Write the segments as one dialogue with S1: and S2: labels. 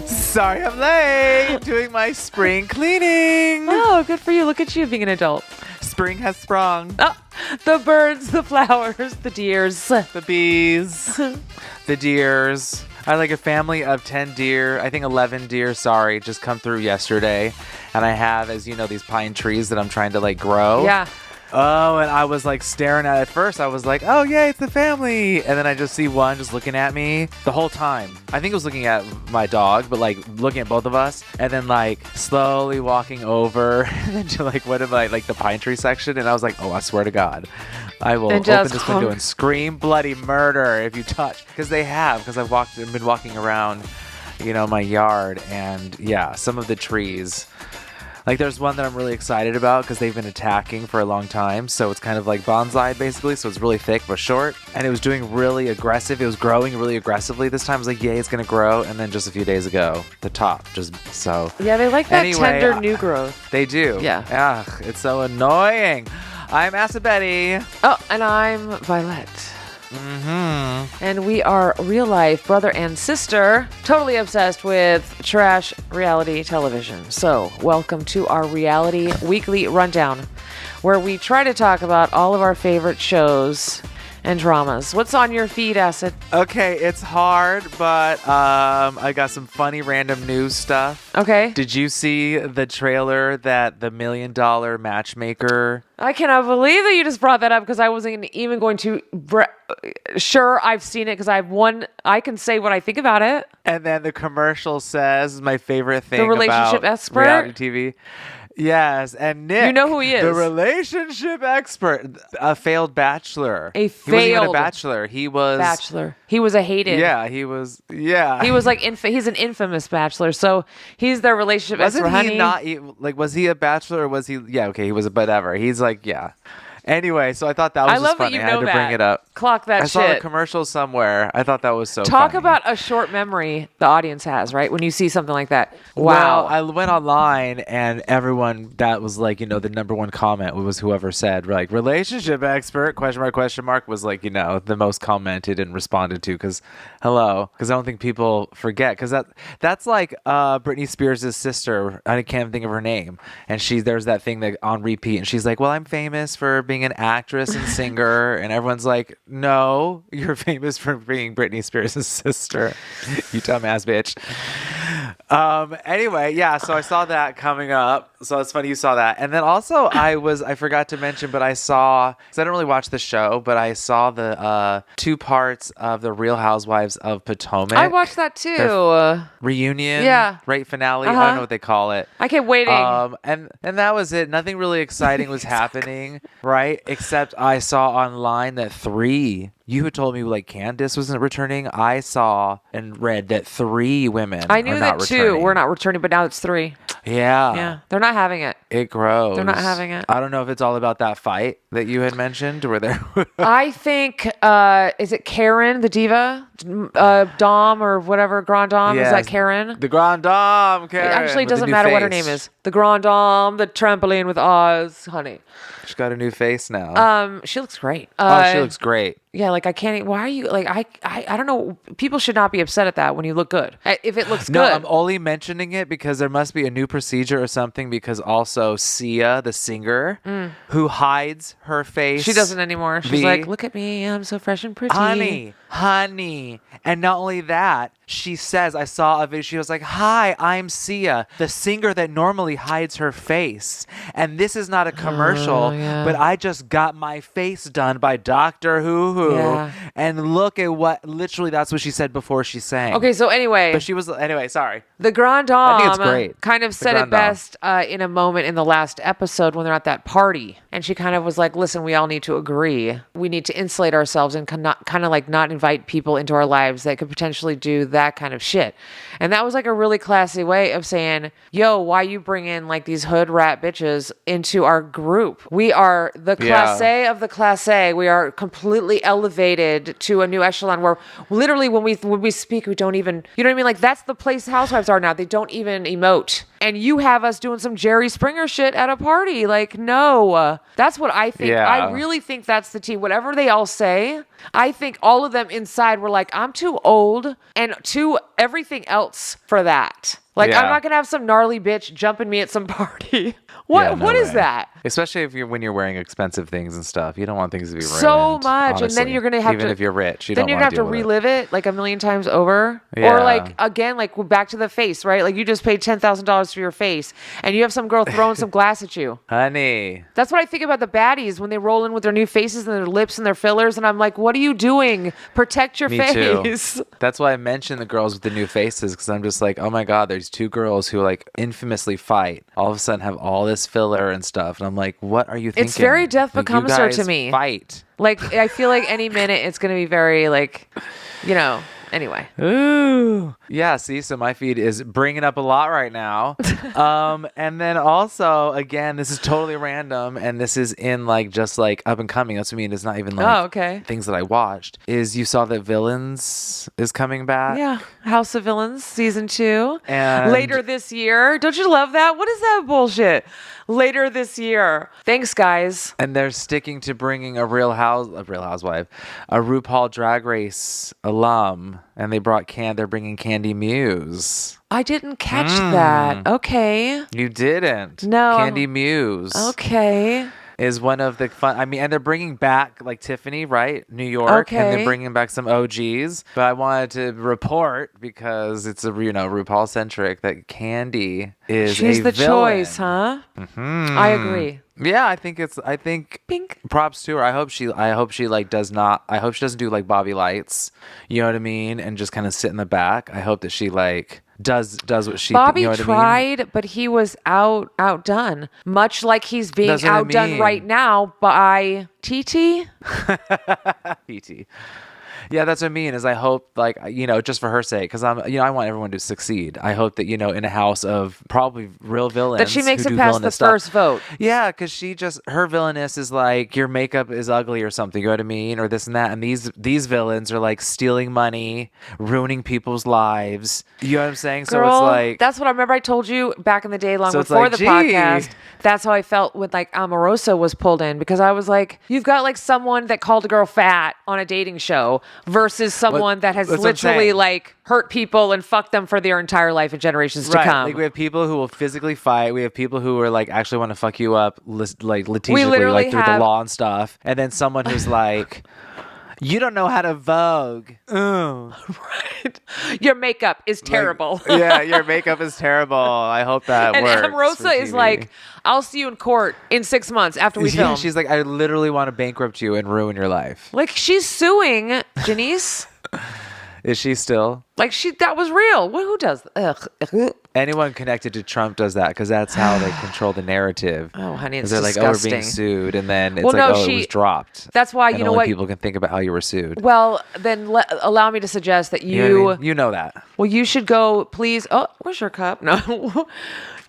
S1: Sorry I'm late. Doing my spring cleaning.
S2: Oh, good for you. Look at you being an adult.
S1: Spring has sprung.
S2: Oh, the birds, the flowers, the deers.
S1: The bees. The deers. I had like a family of 10 deer, I think 11 deer, just come through yesterday. And I have, as you know, these pine trees that I'm trying to like grow.
S2: Yeah.
S1: Oh, and I was like staring at it first. I was like, oh, yeah, it's the family. And then I just see one just looking at me the whole time. I think it was looking at my dog, but like looking at both of us. And then like slowly walking over and then to like, what am I, like the pine tree section? And I was like, oh, I swear to God, I will open this window and scream bloody murder if you touch. Because they have, because I've been walking around, you know, my yard. And yeah, some of the trees. Like there's one that I'm really excited about because they've been attacking for a long time. So it's kind of like bonsai basically. So it's really thick but short. And it was doing really aggressive. It was growing really aggressively this time. I was like, yay, it's going to grow. And then just a few days ago, the top just so.
S2: Yeah, they like that tender new growth.
S1: They do.
S2: Yeah.
S1: Ugh, it's so annoying. I'm Acid Betty.
S2: Oh, and I'm Violet. And we are real life brother and sister, totally obsessed with trash reality television. So welcome to our reality weekly rundown, where we try to talk about all of our favorite shows and dramas. What's on your feed, Acid?
S1: Okay, it's hard, but I got some funny random news stuff.
S2: Okay.
S1: Did you see the trailer that the $1 Million Matchmaker?
S2: I cannot believe that you just brought that up because I wasn't even going to. Sure, I've seen it because I can say what I think about it.
S1: And then the commercial says, my favorite thing
S2: the relationship
S1: about
S2: expert?
S1: Reality TV. Yes, and Nick,
S2: you know who he is,
S1: the relationship expert, a failed bachelor.
S2: He wasn't
S1: even a bachelor. He was
S2: bachelor. He was a hated.
S1: Yeah, he was. Yeah,
S2: he was like he's an infamous bachelor. So he's their relationship expert.
S1: Wasn't he not like? Was he a bachelor or was he? Yeah, okay, he was a whatever. He's like Anyway, so I thought that was just funny. I had to bring it up.
S2: Clock that shit.
S1: I saw the commercial somewhere. I thought that was so
S2: Talk
S1: funny.
S2: about a short memory the audience has, right? When you see something like that. Wow.
S1: Well, I went online and everyone that was like, you know, the number one comment was whoever said like relationship expert question mark was like, you know, the most commented and responded to because I don't think people forget because that's like Britney Spears' sister. I can't think of her name. And there's that thing that on repeat and she's like, well, I'm famous for being an actress and singer. And everyone's like, no, you're famous for being Britney Spears' sister. You dumbass bitch. Anyway, yeah, so I saw that coming up. So it's funny you saw that. And then also I forgot to mention, but I saw, because I don't really watch the show, but I saw the 2 parts of the Real Housewives of Potomac.
S2: I watched that too.
S1: Their reunion.
S2: Yeah.
S1: Right, finale. I don't know what they call it.
S2: I kept waiting.
S1: And that was it. Nothing really exciting was happening, right? Except I saw online that 3. You had told me like Candace wasn't returning. I saw and read that 3 women.
S2: I knew that
S1: returning.
S2: 2 were not returning, but now it's 3.
S1: Yeah.
S2: Yeah. They're not having it.
S1: It grows.
S2: They're not having it.
S1: I don't know if it's all about that fight that you had mentioned where there.
S2: I think, is it Karen, the diva? Dom or whatever, Grand Dame?
S1: Yes.
S2: Is that Karen?
S1: The Grand Dame, Karen.
S2: It actually doesn't matter what her name is. The Grand Dame, the trampoline with Oz, honey.
S1: She's got a new face now.
S2: She looks great.
S1: She looks great.
S2: Yeah, like I can't. Why are you like I don't know. People should not be upset at that when you look good. If it looks good.
S1: No, I'm only mentioning it because there must be a new procedure or something. Because also Sia, the singer, who hides her face,
S2: she doesn't anymore. She's like, look at me, I'm so fresh and pretty,
S1: honey. And not only that, she says, I saw a video. She was like, "Hi, I'm Sia, the singer that normally hides her face, and this is not a commercial, but I just got my face done by Doctor Who." Yeah. And look at what, literally that's what she said before she sang.
S2: Okay, so anyway.
S1: Sorry.
S2: The Grand Dame
S1: I think it's great.
S2: Kind of said it best in a moment in the last episode when they're at that party. And she kind of was like, listen, we all need to agree. We need to insulate ourselves and kind of like not invite people into our lives that could potentially do that kind of shit. And that was like a really classy way of saying, yo, why you bring in like these hood rat bitches into our group? We are the classe of the classe. We are completely elevated to a new echelon where literally when we speak, we don't even, you know what I mean? Like that's the place housewives are now. They don't even emote. and you have us doing some Jerry Springer shit at a party. Like, no. That's what I think.
S1: Yeah.
S2: I really think that's the tea. Whatever they all say, I think all of them inside were like, I'm too old and too everything else for that. Like,
S1: Yeah.
S2: I'm not going to have some gnarly bitch jumping me at some party. What?
S1: Yeah, no
S2: what is
S1: way.
S2: that?
S1: Especially if when you're wearing expensive things and stuff, you don't want things to be ruined.
S2: So much, and then
S1: honestly.
S2: you're gonna have
S1: even
S2: to.
S1: if you're rich, you
S2: then
S1: don't
S2: you're
S1: want
S2: gonna have to
S1: deal with it.
S2: relive it like a million times over,
S1: Yeah.
S2: or like again, like back to the face, right? Like you just paid $10,000 for your face, and you have some girl throwing some glass at you.
S1: Honey.
S2: That's what I think about the baddies when they roll in with their new faces and their lips and their fillers, and I'm like, what are you doing? Protect your
S1: Me
S2: face.
S1: too. That's why I mentioned the girls with the new faces, because I'm just like, oh my God, there's two girls who like infamously fight. All of a sudden have all this filler and stuff. And I'm like, what are you thinking?
S2: It's very Death
S1: Like,
S2: Becomes
S1: you
S2: Her
S1: guys
S2: to me.
S1: Fight.
S2: Like I feel like any minute it's gonna be very like, you know. Anyway.
S1: Ooh. Yeah, see, so my feed is bringing up a lot right now. And then also, again, this is totally random, and this is in like just like up and coming. That's what I mean. It's not even like
S2: okay.
S1: things that I watched. Is you saw that Villains is coming back?
S2: Yeah. House of Villains season 2.
S1: And
S2: Later this year. Don't you love that? What is that bullshit? Later this year. Thanks, guys.
S1: And they're sticking to bringing a Real Housewife, a RuPaul Drag Race alum, and they brought they're bringing Candy Muse.
S2: I didn't catch that. Okay.
S1: You didn't?
S2: No.
S1: Candy Muse.
S2: Okay.
S1: Is one of the fun. I mean, and they're bringing back like Tiffany, right? New York, and
S2: Okay.
S1: they're bringing back some OGs. But I wanted to report because it's a RuPaul centric that Candy is
S2: She's
S1: a
S2: the
S1: villain.
S2: choice, huh? I agree.
S1: Yeah, I think
S2: Pink.
S1: props to her. I hope she like I hope she doesn't do like Bobby Lights, you know what I mean, and just kind of sit in the back. I hope that she like does what she
S2: Bobby
S1: you know what I mean?
S2: tried, but he was outdone. Much like he's being
S1: That's what I
S2: outdone
S1: mean.
S2: right now by TT.
S1: PT. Yeah, that's what I mean. Is I hope, like, you know, just for her sake, because I want everyone to succeed. I hope that, you know, in a house of probably real villains,
S2: That she makes
S1: who
S2: it
S1: do
S2: past the
S1: villainous stuff.
S2: first vote.
S1: Yeah, because her villainous is like your makeup is ugly or something. You know what I mean, or this and that. And these villains are like stealing money, ruining people's lives. You know what I'm saying?
S2: Girl,
S1: so it's like
S2: that's what I remember I told you back in the day, long
S1: So it's
S2: before
S1: like,
S2: the
S1: gee.
S2: podcast. That's how I felt when like Omarosa was pulled in, because I was like, you've got like someone that called a girl fat on a dating show versus someone that has
S1: that's what I'm
S2: literally
S1: saying.
S2: like hurt people and fucked them for their entire life and generations to
S1: right.
S2: come.
S1: Like we have people who will physically fight. We have people who are like actually want to fuck you up, like litigiously,
S2: literally
S1: like through the
S2: have-
S1: law and stuff. And then someone who's like, you don't know how to Vogue. Ooh.
S2: Right. Your makeup is terrible.
S1: Yeah, your makeup is terrible. I hope that
S2: And
S1: works.
S2: Omarosa
S1: for
S2: is
S1: TV.
S2: like, I'll see you in court in 6 months after we
S1: Yeah,
S2: film.
S1: she's like, I literally want to bankrupt you and ruin your life.
S2: Like she's suing Janice.
S1: Is she still?
S2: Like that was real. Who does? Ugh.
S1: Anyone connected to Trump does that because that's how they control the narrative.
S2: Oh, honey, it's
S1: they're like, oh, we're being
S2: disgusting.
S1: sued, and then it's
S2: Well,
S1: like,
S2: no,
S1: oh, it was dropped.
S2: That's why,
S1: and
S2: you know
S1: only
S2: what?
S1: people can think about how you were sued.
S2: Well, then allow me to suggest that
S1: You know what I mean? You know that.
S2: Well, you should go, please. Oh, where's your cup? No.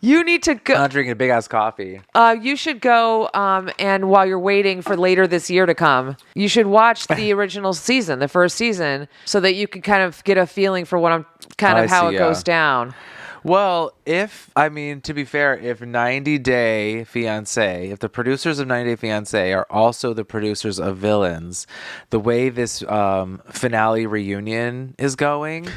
S2: You need to
S1: I'm
S2: go.
S1: not drinking a big ass coffee.
S2: You should go, and while you're waiting for later this year to come, you should watch the original season, the first season, so that you can kind of get a feeling for what I'm kind of
S1: I
S2: how
S1: see,
S2: it goes down.
S1: Well, to be fair, if 90 Day Fiancé, if the producers of 90 Day Fiancé are also the producers of Villains, the way this finale reunion is going,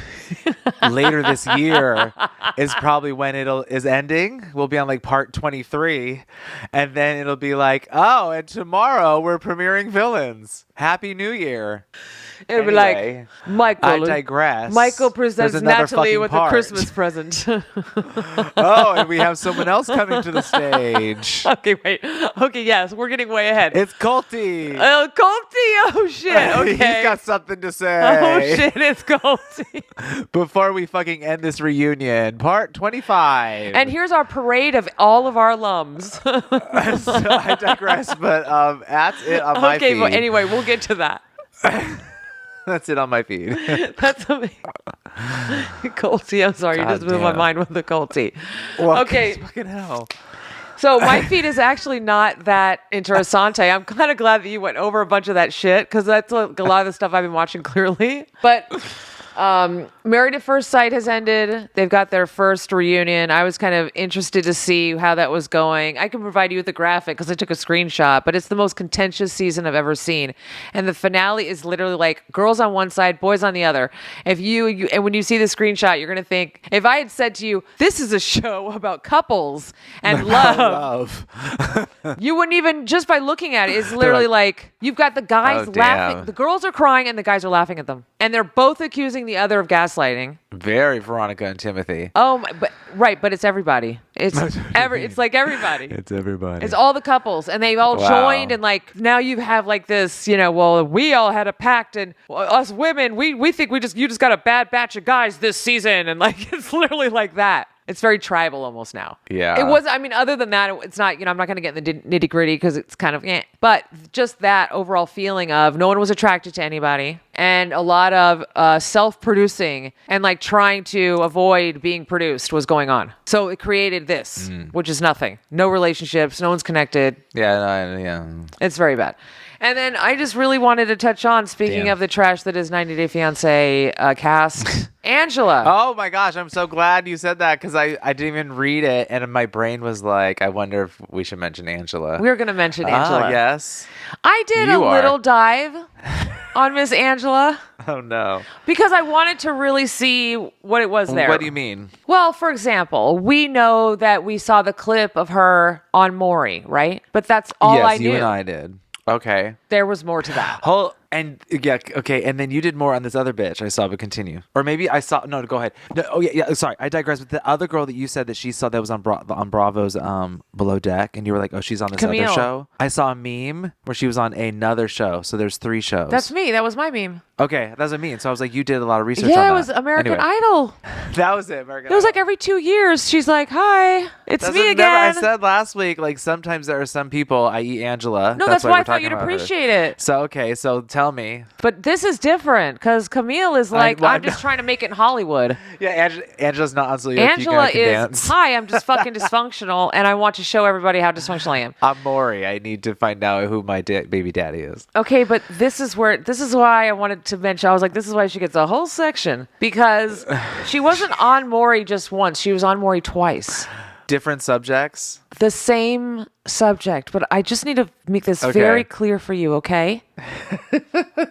S1: later this year is probably when is ending. We'll be on like part 23, and then it'll be like, oh, and tomorrow we're premiering Villains. Happy New Year.
S2: It'll be
S1: Anyway,
S2: like, Michael.
S1: I digress.
S2: Michael
S1: There's
S2: presents
S1: another
S2: Natalie
S1: fucking
S2: with
S1: part.
S2: a Christmas present.
S1: Oh, and we have someone else coming to the stage.
S2: Okay, wait. Okay, yes, we're getting way ahead.
S1: It's Colty.
S2: Oh, Colty. Oh, shit. Okay.
S1: He's got something to say.
S2: Oh, shit. It's Colty.
S1: Before we fucking end this reunion, part 25.
S2: And here's our parade of all of our lums.
S1: So I digress, but that's it on my
S2: Okay,
S1: feed.
S2: well, anyway, we'll get to that.
S1: That's it on my feed.
S2: That's amazing. Colty, I'm sorry. You
S1: God
S2: just moved my
S1: damn.
S2: mind with the Colty.
S1: Well,
S2: Okay.
S1: fucking hell.
S2: So my feed is actually not that interessante. I'm kind of glad that you went over a bunch of that shit because that's a lot of the stuff I've been watching clearly. But Married at First Sight has ended. They've got their first reunion. I was kind of interested to see how that was going. I can provide you with a graphic because I took a screenshot, but it's the most contentious season I've ever seen. And the finale is literally like girls on one side, boys on the other. If and when you see the screenshot, you're going to think, if I had said to you, this is a show about couples and love, you wouldn't even, just by looking at it, it's literally like you've got the guys laughing. The girls are crying and the guys are laughing at them. And they're both accusing the other of gaslighting.
S1: Very Veronica and Timothy.
S2: Oh, but it's everybody. It's it's like everybody.
S1: It's everybody.
S2: It's all the couples, and they've all joined, and like now you have like this, well, we all had a pact, and us women, we think you just got a bad batch of guys this season, and like it's literally like that. It's very tribal almost now.
S1: Yeah.
S2: It was, other than that, it's not, I'm not going to get in the nitty gritty because it's kind of, but just that overall feeling of no one was attracted to anybody and a lot of self-producing and like trying to avoid being produced was going on. So it created this, which is nothing. No relationships. No one's connected.
S1: Yeah.
S2: It's very bad. And then I just really wanted to touch on, speaking of the trash that is 90 Day Fiancé cast, Angela.
S1: Oh my gosh, I'm so glad you said that because I didn't even read it and my brain was like, I wonder if we should mention Angela.
S2: We're going to mention Angela.
S1: Yes.
S2: I did little dive on Miss Angela.
S1: Oh no.
S2: Because I wanted to really see what it was there.
S1: What do you mean?
S2: Well, for example, we know that we saw the clip of her on Maury, right? But that's all I knew.
S1: Yes, you and I did. Okay.
S2: There was more to that.
S1: And then you did more on this other bitch I saw, but continue. Or maybe I saw, no, go ahead. No, sorry, I digress. But the other girl that you said that she saw that was on Bravo's Below Deck, and you were like, oh, she's on this other show. I saw a meme where she was on another show, so there's 3 shows.
S2: That's me. That was my meme.
S1: Okay, that's what I mean. So I was like, you did a lot of research on that.
S2: Yeah, it was American Idol.
S1: That was it, American Idol.
S2: It was like every 2 years, she's like, hi, it's me again.
S1: I said last week, like sometimes there are some people, i.e. Angela.
S2: No, that's why I thought you'd appreciate it.
S1: So, okay, so tell me.
S2: But this is different because Camille is like, I'm just trying to make it in Hollywood.
S1: Yeah, Angela's not on Sleep.
S2: Angela is, hi, I'm just fucking dysfunctional and I want to show everybody how dysfunctional I am.
S1: I'm Maury. I need to find out who my baby daddy is.
S2: Okay, but this is why I wanted to mention, I was like, this is why she gets a whole section because she wasn't on Maury just once. She was on Maury twice.
S1: Different subjects?
S2: The same subject, but I just need to make this very clear for you, okay?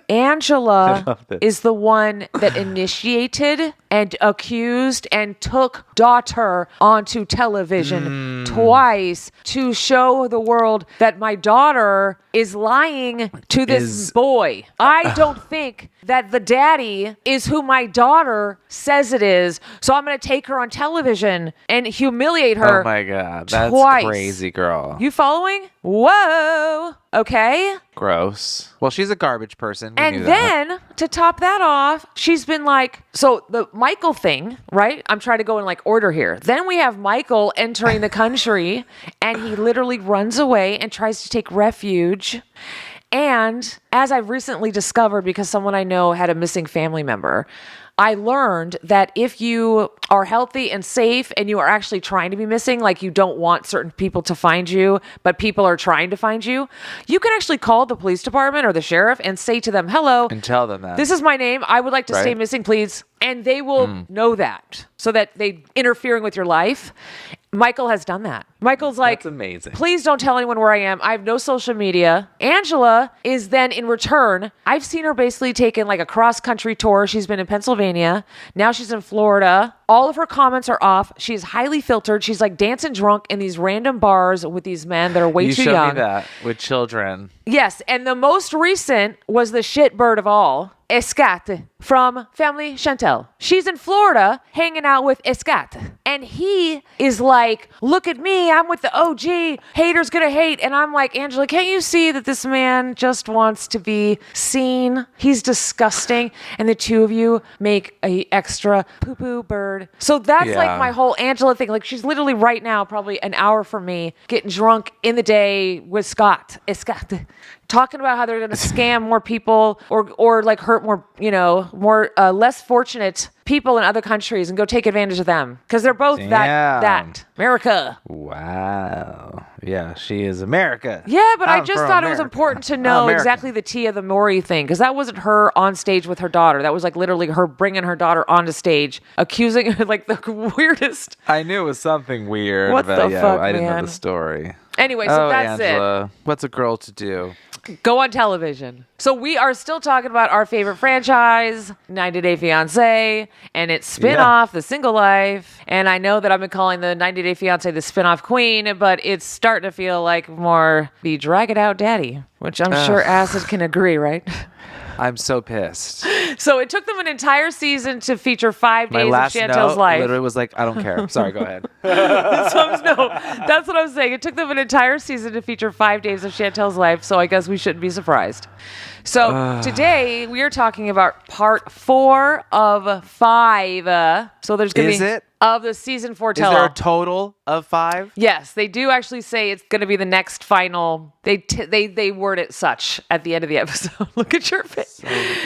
S2: Angela is the one that initiated and accused and took daughter onto television twice to show the world that my daughter is lying to this boy. I don't think that the daddy is who my daughter says it is, so I'm going to take her on television and humiliate her.
S1: Oh my God, that's crazy, girl.
S2: You following? Whoa. Okay.
S1: Gross. Well, she's a garbage person.
S2: And then to top that off, she's been like, so the Michael thing, right? I'm trying to go in like order here. Then we have Michael entering the country and he literally runs away and tries to take refuge. And as I've recently discovered, because someone I know had a missing family member, I learned that if you are healthy and safe and you are actually trying to be missing, like you don't want certain people to find you, but people are trying to find you, you can actually call the police department or the sheriff and say to them, hello.
S1: And tell them that.
S2: This is my name. I would like to stay missing, please. And they will know that so that they interfering with your life. Michael has done that. Michael's like,
S1: that's amazing.
S2: Please don't tell anyone where I am. I have no social media. Angela is then in return. I've seen her basically taking like a cross country tour. She's been in Pennsylvania. Now she's in Florida. All of her comments are off. She's highly filtered. She's like dancing drunk in these random bars with these men that are way too young.
S1: You showed me that with children.
S2: Yes. And the most recent was the shitbird of all, Escat from Family Chantel. She's in Florida hanging out with Escat. And he is like, look at me. I'm with the OG. Haters gonna hate. And I'm like, Angela, can't you see that this man just wants to be seen? He's disgusting. And the two of you make a extra poo-poo bird. So that's like my whole Angela thing. Like she's literally right now, probably an hour from me, getting drunk in the day with Scott. Escat. talking about how they're going to scam more people or like hurt more, more less fortunate people in other countries and go take advantage of them because they're both that America.
S1: Wow. Yeah, she is America.
S2: Yeah, but I
S1: I'm
S2: just
S1: from
S2: thought it was
S1: America.
S2: important to know
S1: American.
S2: exactly the Tia the Mori thing because that wasn't her on stage with her daughter. That was like literally her bringing her daughter onto stage, accusing her like the weirdest.
S1: I knew it was something weird.
S2: What
S1: but
S2: the fuck,
S1: I didn't know
S2: man?
S1: the story.
S2: Anyway, so that's
S1: Angela, what's a girl to do?
S2: Go on television. So we are still talking about our favorite franchise, 90 Day Fiancé, and its spin-off, The Single Life. And I know that I've been calling the 90 Day Fiancé the spin-off queen, but it's starting to feel like more the drag it out daddy, which I'm sure Acid can agree, right?
S1: I'm so pissed.
S2: So it took them an entire season to feature 5
S1: My
S2: days of
S1: last
S2: Chantel's
S1: note
S2: life.
S1: literally was like, I don't care. Sorry, go ahead.
S2: No, that's what I'm saying. It took them an entire season to feature 5 days of Chantel's life, so I guess we shouldn't be surprised. So today we are talking about part 4 of 5. So there's going to be
S1: Is it?
S2: Of the season 4
S1: Is there
S2: tell-all.
S1: a total of 5?
S2: Yes, they do actually say it's going to be the next final. They word it such at the end of the episode. Look at your face.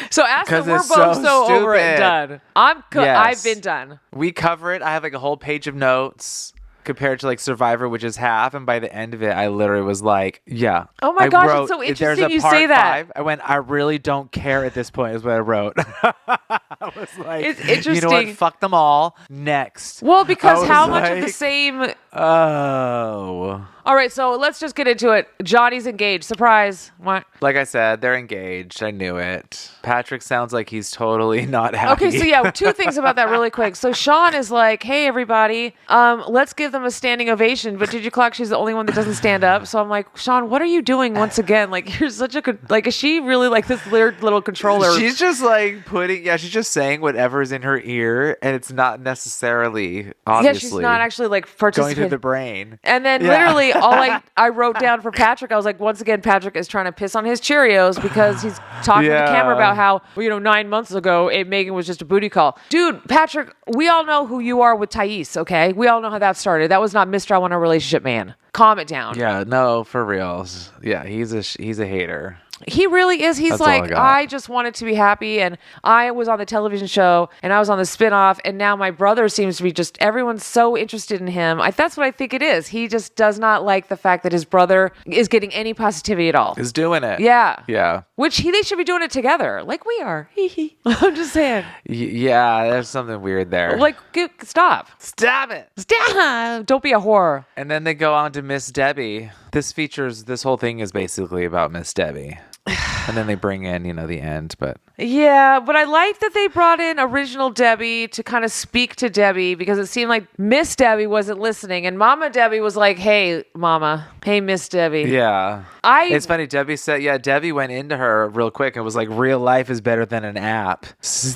S2: So Aston,
S1: 'Cause
S2: we're
S1: it's
S2: both
S1: so
S2: so over it
S1: stupid.
S2: and done. I've been done.
S1: We cover it. I have like a whole page of notes compared to like Survivor, which is half. And by the end of it, I literally was like, yeah.
S2: Oh my
S1: I
S2: gosh,
S1: wrote,
S2: it's so
S1: "If
S2: interesting
S1: there's a
S2: you
S1: part
S2: say that."
S1: 5, I went, I really don't care at this point is what I wrote. I was like,
S2: It's
S1: you know what?
S2: interesting.
S1: Fuck them all. Next.
S2: Well, because
S1: I was
S2: how much of the
S1: like,
S2: same...
S1: Oh.
S2: All right, so let's just get into it. Johnny's engaged. Surprise. What?
S1: Like I said, they're engaged. I knew it. Patrick sounds like he's totally not happy.
S2: Okay, so yeah, 2 things about that really quick. So Sean is like, hey, everybody, let's give them a standing ovation. But did you clock she's the only one that doesn't stand up? So I'm like, Sean, what are you doing once again? Like, you're such a good, like, is she really like this weird little controller?
S1: She's just like she's just saying whatever's in her ear, and it's not necessarily, obviously.
S2: Yeah, she's not actually like
S1: going
S2: participating.
S1: through the brain.
S2: And then
S1: Yeah.
S2: literally all I wrote down for Patrick, I was like, once again, Patrick is trying to piss on his Cheerios because he's talking to the camera about how, 9 months ago, Megan was just a booty call. Dude, Patrick, we all know who you are with Thais, okay? We all know how that started. That was not Mr. I Want a Relationship Man. Calm it down.
S1: Yeah, no, for reals. Yeah, he's a hater.
S2: He really is. He's
S1: That's all I
S2: like,
S1: got.
S2: I just wanted to be happy. And I was on the television show and I was on the spinoff. And now my brother seems to be just, everyone's so interested in him. That's what I think it is. He just does not like the fact that his brother is getting any positivity at all.
S1: Is doing it.
S2: Yeah.
S1: Yeah.
S2: Which they should be doing it together. Like we are. I'm just saying.
S1: Yeah, there's something weird there.
S2: Like, stop.
S1: Stop it.
S2: Stop. Don't be a whore.
S1: And then they go on to Miss Debbie. This whole thing is basically about Miss Debbie. And then they bring in, the end, but
S2: Yeah, but I like that they brought in original Debbie to kind of speak to Debbie because it seemed like Miss Debbie wasn't listening. And Mama Debbie was like, hey, Mama. Hey, Miss Debbie.
S1: yeah. It's funny. Debbie said, Debbie went into her real quick and was like, real life is better than an app.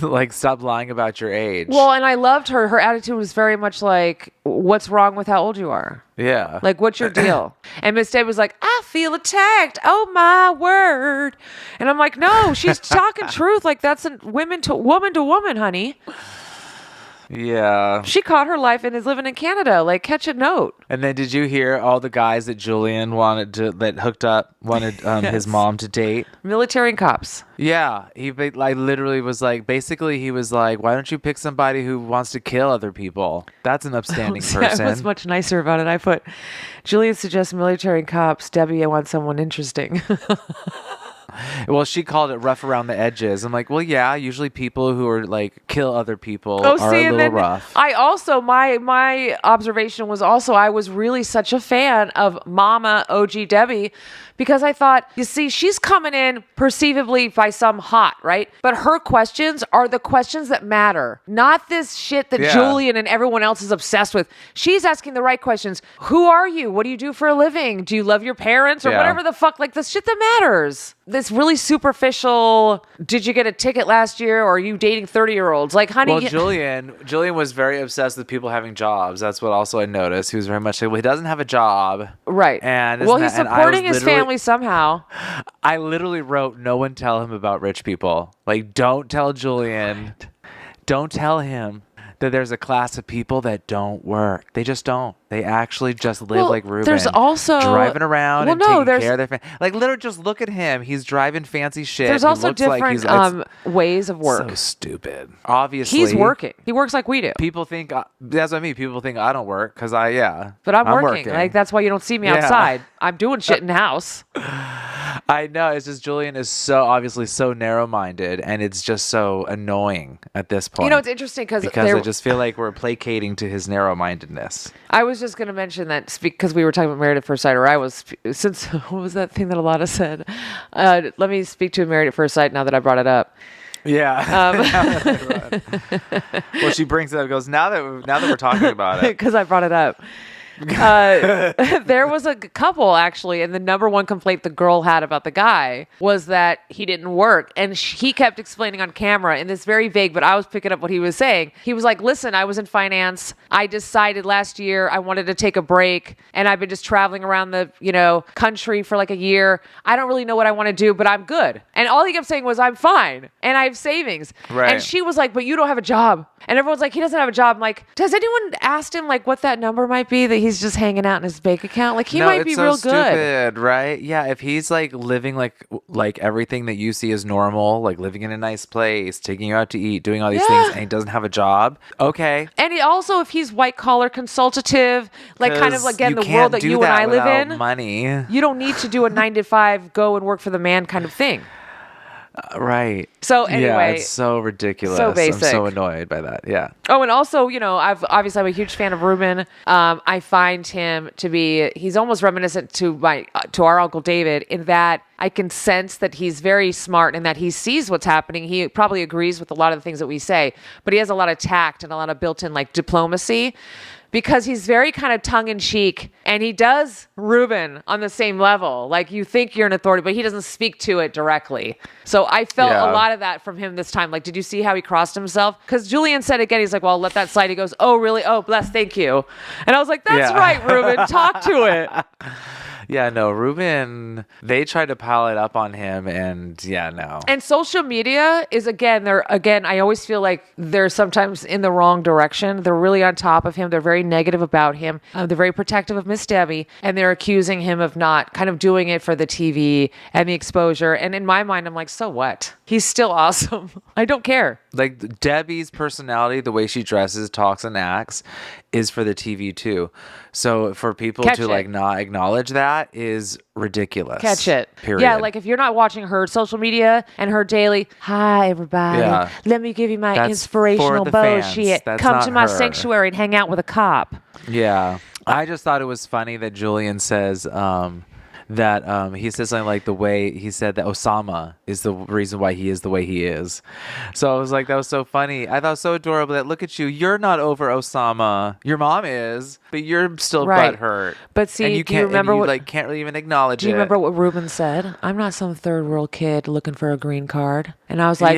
S1: Like, stop lying about your age.
S2: Well, and I loved her. Her attitude was very much like, what's wrong with how old you are?
S1: Yeah.
S2: Like, what's your deal? And Miss Debbie was like, I feel attacked. Oh, my word. And I'm like, no, she's talking truth. Like, that's a woman to woman, honey.
S1: Yeah.
S2: She caught her life and is living in Canada. Like, catch a note.
S1: And then did you hear all the guys that Julian wanted his mom to date?
S2: Military and cops.
S1: Yeah. He literally was like, basically he was like, why don't you pick somebody who wants to kill other people? That's an upstanding person.
S2: I was much nicer about it. I put, Julian suggests military and cops. Debbie, I want someone interesting.
S1: Well, she called it rough around the edges. I'm like, well, yeah, usually people who are like kill other people are a little rough.
S2: I also, my observation was also, I was really such a fan of Mama OG Debbie because I thought, you see, she's coming in perceivably by some hot, right? But her questions are the questions that matter, not this shit that Julian and everyone else is obsessed with. She's asking the right questions. Who are you? What do you do for a living? Do you love your parents or whatever the fuck? Like the shit that matters. This really superficial, did you get a ticket last year or are you dating 30-year-olds? Like, honey.
S1: Well, Julian was very obsessed with people having jobs. That's what also I noticed. He was very much like, well, he doesn't have a job.
S2: Right.
S1: And
S2: he's supporting his family somehow.
S1: I literally wrote, no one tell him about rich people. Like, don't tell Julian. Don't tell him that there's a class of people that don't work. They just don't. They actually just live like Ruben.
S2: There's also
S1: driving around and taking care of their family. Like, literally, just look at him. He's driving fancy shit.
S2: There's also different ways of work.
S1: So stupid. Obviously,
S2: he's working. He works like we do.
S1: People think that's what I mean. People think I don't work because
S2: but I'm working. Like, that's why you don't see me outside. I'm doing shit in the house.
S1: I know. It's just Julian is so obviously so narrow-minded, and it's just so annoying at this point.
S2: You know, it's interesting because
S1: I just feel like we're placating to his narrow-mindedness.
S2: I was just going to mention that because we were talking about Married at First Sight, or what was that thing that Alana said? Let me speak to Married at First Sight now that I brought it up.
S1: Yeah. Well, she brings it up and goes, now that we're talking about it.
S2: Because I brought it up. There was a couple actually, and the number one complaint the girl had about the guy was that he didn't work, and he kept explaining on camera in this very vague, but I was picking up what he was saying. He was like, listen, I was in finance. I decided last year I wanted to take a break, and I've been just traveling around the country for like a year. I don't really know what I want to do, but I'm good. And all he kept saying was, I'm fine and I have savings.
S1: Right.
S2: And she was like, but you don't have a job. And everyone's like, he doesn't have a job. I'm like, has anyone asked him like what that number might be that he's just hanging out in his bank account? Like, he might be real
S1: good, right? Yeah, if he's like living like everything that you see as normal, like living in a nice place, taking you out to eat, doing all these things, and he doesn't have a job, okay.
S2: And if he's white collar consultative, like kind of again the world that you and I live in,
S1: money.
S2: You don't need to do a 9 to 5 go and work for the man kind of thing.
S1: Right.
S2: So anyway,
S1: yeah, it's so ridiculous.
S2: So basic.
S1: I'm so annoyed by that. Yeah.
S2: Oh, and also, I'm a huge fan of Ruben. I find him to be, he's almost reminiscent to our Uncle David in that I can sense that he's very smart and that he sees what's happening. He probably agrees with a lot of the things that we say, but he has a lot of tact and a lot of built-in like diplomacy. Because he's very kind of tongue-in-cheek, and he does Ruben on the same level. Like, you think you're an authority, but he doesn't speak to it directly. So I felt a lot of that from him this time. Like, did you see how he crossed himself? Because Julian said again, he's like, well, I'll let that slide. He goes, oh, really? Oh, bless, thank you. And I was like, that's right, Ruben. Talk to it.
S1: Yeah, no, Ruben, they tried to pile it up on him, and no.
S2: And social media is, I always feel like they're sometimes in the wrong direction. They're really on top of him. They're very negative about him. They're very protective of Miss Debbie, and they're accusing him of not kind of doing it for the TV and the exposure. And in my mind, I'm like, so what? He's still awesome. I don't care.
S1: Like, Debbie's personality, the way she dresses, talks, and acts, is for the TV too. So for people to not acknowledge that is ridiculous.
S2: Catch it.
S1: Period.
S2: Yeah, like if you're not watching her social media and her daily, hi everybody, let me give you my inspirational bullshit. Come to my sanctuary and hang out with a cop.
S1: Yeah. I just thought it was funny that Julian says that he says something like the way he said that Osama is the reason why he is the way he is. So I was like, that was so funny. I thought it was so adorable that, look at you, you're not over Osama. Your mom is, but you're still butthurt.
S2: But see,
S1: and you can't really even acknowledge it.
S2: Do you remember what Ruben said? I'm not some third world kid looking for a green card. And I was like,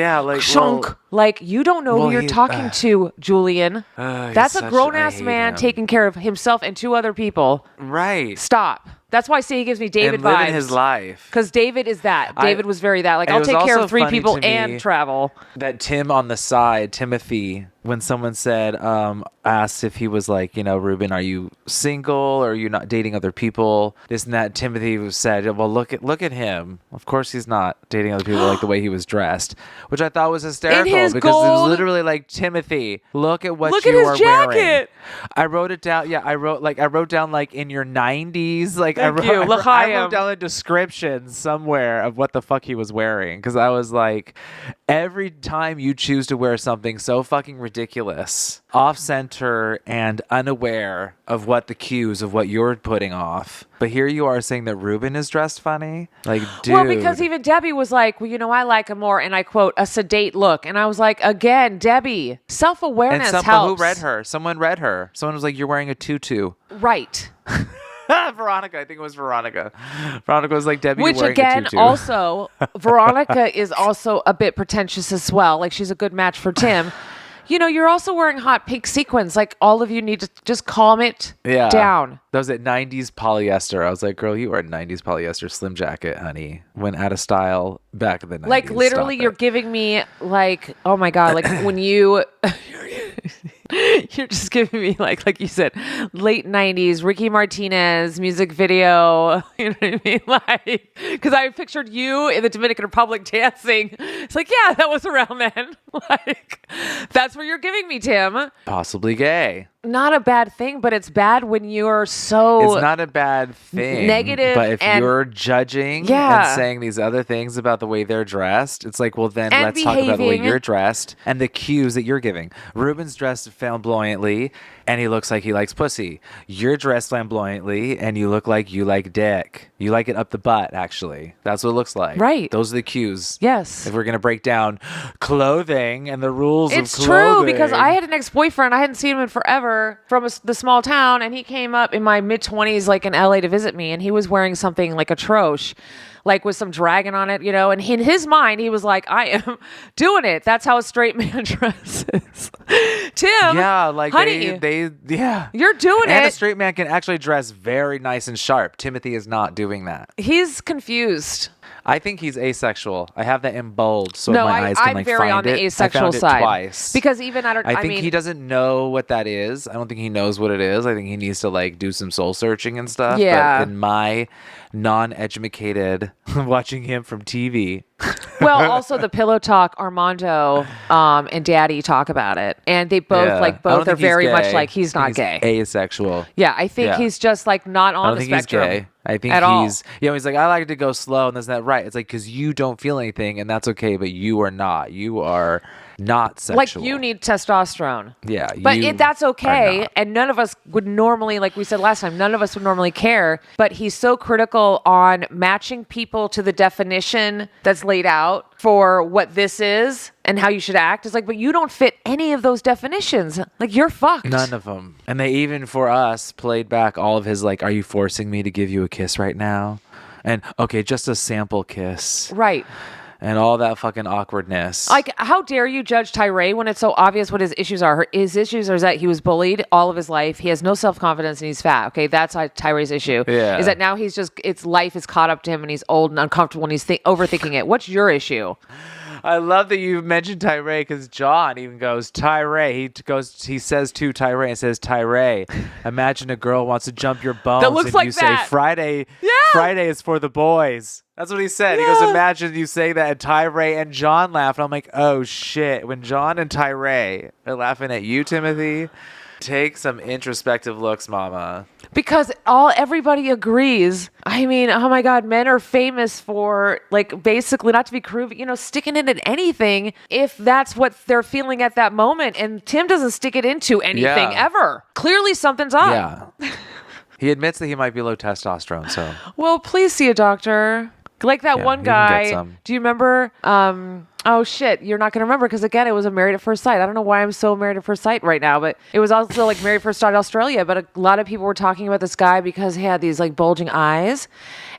S2: like, you don't know who you're talking to, Julian. That's a grown-ass man taking care of himself and 2 other people.
S1: Right.
S2: Stop. That's why I say he gives me David vibes.
S1: Living his life.
S2: Because David is that. David was very that. Like, I'll take care of 3 people and travel.
S1: That Tim on the side, Timothy, when someone said, asked if he was like, Ruben, are you single or are you not dating other people? This and that. Timothy said, well, look at him. Of course he's not dating other people like the way he was dressed, which I thought was hysterical because it was literally like, Timothy, look at what you are wearing. I wrote it down. Yeah, I wrote down like in your 90s. Like I wrote down a description somewhere of what the fuck he was wearing because I was like, every time you choose to wear something so fucking ridiculous, off-center and unaware of what the cues of what you're putting off. But here you are saying that Ruben is dressed funny? Like, dude.
S2: Well, because even Debbie was like, well, I like a more, and I quote, a sedate look. And I was like, again, Debbie, self-awareness helps.
S1: Who read her? Someone read her. Someone was like, you're wearing a tutu.
S2: Right.
S1: Veronica, I think it was Veronica. Veronica was like, Debbie,
S2: which
S1: wearing
S2: again,
S1: a tutu.
S2: also, Veronica is also a bit pretentious as well. Like, she's a good match for Tim. You're also wearing hot pink sequins. Like, all of you need to just calm it down.
S1: That was at 90s polyester. I was like, girl, you wear a 90s polyester slim jacket, honey. Went out of style back in the 90s.
S2: Like, literally, you're giving me, like, oh my God, like when you... You're just giving me like you said, late 90s Ricky Martinez music video. You know what I mean? Like, because I pictured you in the Dominican Republic dancing. It's like, yeah, that was around then. Like, that's what you're giving me, Tim.
S1: Possibly gay.
S2: Not a bad thing, but it's bad when you're so
S1: It's not a bad thing.
S2: negative,
S1: but if
S2: and
S1: you're judging and saying these other things about the way they're dressed, it's like, well, then let's talk about the way you're dressed and the cues that you're giving. Ruben's dressed flamboyantly and he looks like he likes pussy. You're dressed flamboyantly and you look like you like dick. You like it up the butt, actually. That's what it looks like.
S2: Right.
S1: Those are the cues.
S2: Yes.
S1: If we're going to break down clothing and the rules of clothing.
S2: It's true, because I had an ex-boyfriend. I hadn't seen him in forever from the small town, and he came up in my mid-20s, like in LA, to visit me, and he was wearing something like atroce, like with some dragon on it, you know, and in his mind, he was like, I am doing it. That's how a straight man dresses. Tim,
S1: yeah, like
S2: honey,
S1: yeah.
S2: You're doing
S1: and
S2: it.
S1: A straight man can actually dress very nice and sharp. Timothy is not doing that.
S2: He's confused.
S1: I think he's asexual. I have that in bold, so
S2: no,
S1: my eyes can
S2: I'm
S1: like
S2: very
S1: find
S2: on the
S1: it.
S2: asexual
S1: I found
S2: side.
S1: It twice.
S2: Because even
S1: I think he doesn't know what that is. I don't think he knows what it is. I think he needs to like do some soul searching and stuff.
S2: Yeah.
S1: But in my non-educated watching him from TV.
S2: Well, also the Pillow Talk, Armando and Daddy talk about it, and they both both are very much like he's not gay,
S1: asexual.
S2: Yeah, I think he's just like not on the spectrum.
S1: He's gay. I think he's like, I like to go slow, and that's not right. It's like, because you don't feel anything, and that's okay, but you are not. You are not sexual.
S2: Like, you need testosterone.
S1: Yeah.
S2: But that's okay. And none of us would normally, like we said last time, none of us would normally care. But he's so critical on matching people to the definition that's laid out for what this is and how you should act. It's like, but you don't fit any of those definitions. Like, you're fucked.
S1: None of them. And they even, for us, played back all of his, like, are you forcing me to give you a kiss right now? And, okay, just a sample kiss.
S2: Right.
S1: And all that fucking awkwardness.
S2: Like, how dare you judge Tyray when it's so obvious what his issues are? His issues are that he was bullied all of his life. He has no self-confidence and he's fat. Okay, that's Tyray's issue.
S1: Yeah.
S2: Is that now life is caught up to him and he's old and uncomfortable and he's overthinking it. What's your issue?
S1: I love that you mentioned Tyray, because John even goes, Tyray. He says to Tyray, and says, Tyray, imagine a girl wants to jump your bones
S2: that looks
S1: and
S2: like
S1: you
S2: that.
S1: say Friday is for the boys. That's what he said.
S2: Yeah.
S1: He goes, imagine you say that, and Tyray and John laugh. And I'm like, oh shit. When John and Tyray are laughing at you, Timothy, take some introspective looks, mama.
S2: Because everybody agrees. I mean, oh my God, men are famous for, like, basically, not to be crude, sticking it in anything if that's what they're feeling at that moment. And Tim doesn't stick it into anything ever. Clearly something's up.
S1: Yeah. He admits that he might be low testosterone, so.
S2: Well, please see a doctor. Like that one guy. Do you remember? Oh shit, you're not going to remember because, again, it was a Married at First Sight. I don't know why I'm so Married at First Sight right now, but it was also like Married at First Sight Australia. But a lot of people were talking about this guy because he had these like bulging eyes,